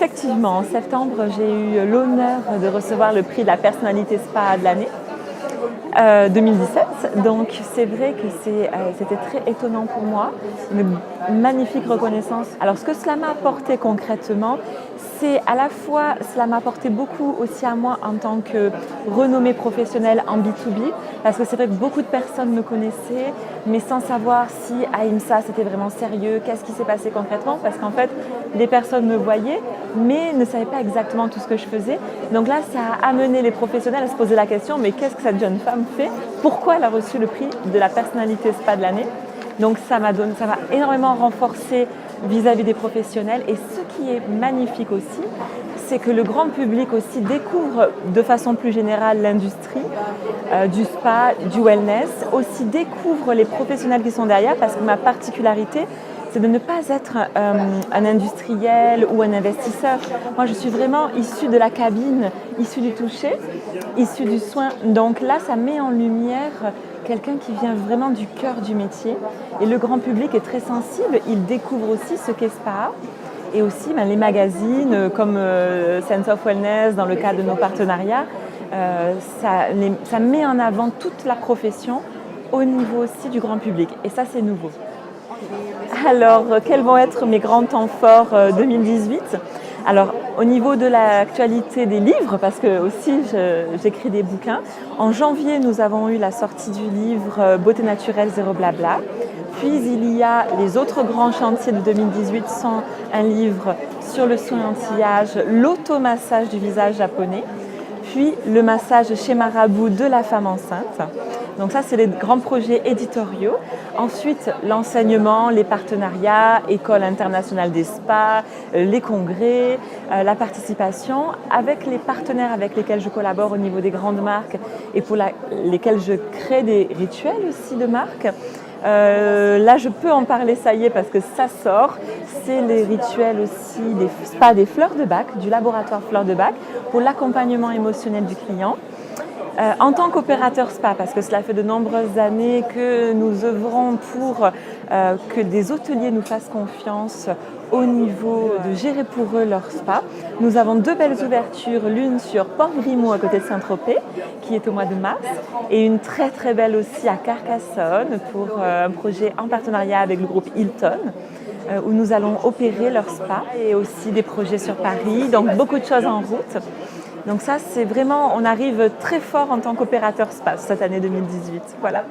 Effectivement, en septembre, j'ai eu l'honneur de recevoir le prix de la personnalité spa de l'année 2017. Donc c'est vrai que c'était très étonnant pour moi, une magnifique reconnaissance. Alors ce que cela m'a apporté concrètement, c'est à la fois, cela m'a apporté beaucoup aussi à moi en tant que renommée professionnelle en B2B, parce que c'est vrai que beaucoup de personnes me connaissaient, mais sans savoir si à IMSA c'était vraiment sérieux, qu'est-ce qui s'est passé concrètement, parce qu'en fait les personnes me voyaient, mais ne savaient pas exactement tout ce que je faisais. Donc là, ça a amené les professionnels à se poser la question, mais qu'est-ce que cette jeune femme fait? Pourquoi elle a reçu le prix de la personnalité spa de l'année? Donc ça m'a énormément renforcé vis-à-vis des professionnels. Et ce qui est magnifique aussi, c'est que le grand public aussi découvre de façon plus générale l'industrie du spa, du wellness, aussi découvre les professionnels qui sont derrière, parce que ma particularité, c'est de ne pas être un industriel ou un investisseur. Moi, je suis vraiment issue de la cabine, issue du toucher, issue du soin. Donc là, ça met en lumière quelqu'un qui vient vraiment du cœur du métier. Et le grand public est très sensible. Il découvre aussi ce qu'est Spa. Et aussi les magazines comme Sense of Wellness, dans le cadre de nos partenariats, ça met en avant toute la profession au niveau aussi du grand public. Et ça, c'est nouveau. Alors, quels vont être mes grands temps forts 2018 ? Alors, au niveau de l'actualité des livres, parce que aussi j'écris des bouquins, en janvier, nous avons eu la sortie du livre Beauté naturelle, zéro blabla. Puis, il y a les autres grands chantiers de 2018 sont un livre sur le soin anti-âge, l'automassage du visage japonais, puis le massage chez Marabout de la femme enceinte. Donc ça, c'est les grands projets éditoriaux. Ensuite, l'enseignement, les partenariats, École internationale des spas, les congrès, la participation avec les partenaires avec lesquels je collabore au niveau des grandes marques et pour lesquels je crée des rituels aussi de marque. Là, je peux en parler, ça y est, parce que ça sort. C'est les rituels aussi des spas des fleurs de bac, du laboratoire Fleurs de Bac, pour l'accompagnement émotionnel du client. En tant qu'opérateur spa, parce que cela fait de nombreuses années que nous œuvrons pour que des hôteliers nous fassent confiance au niveau de gérer pour eux leur spa. Nous avons 2 belles ouvertures, l'une sur Port-Grimaud à côté de Saint-Tropez, qui est au mois de mars, et une très très belle aussi à Carcassonne pour un projet en partenariat avec le groupe Hilton, où nous allons opérer leur spa, et aussi des projets sur Paris, donc beaucoup de choses en route. Donc ça, c'est vraiment, on arrive très fort en tant qu'opérateur spa cette année 2018. Voilà.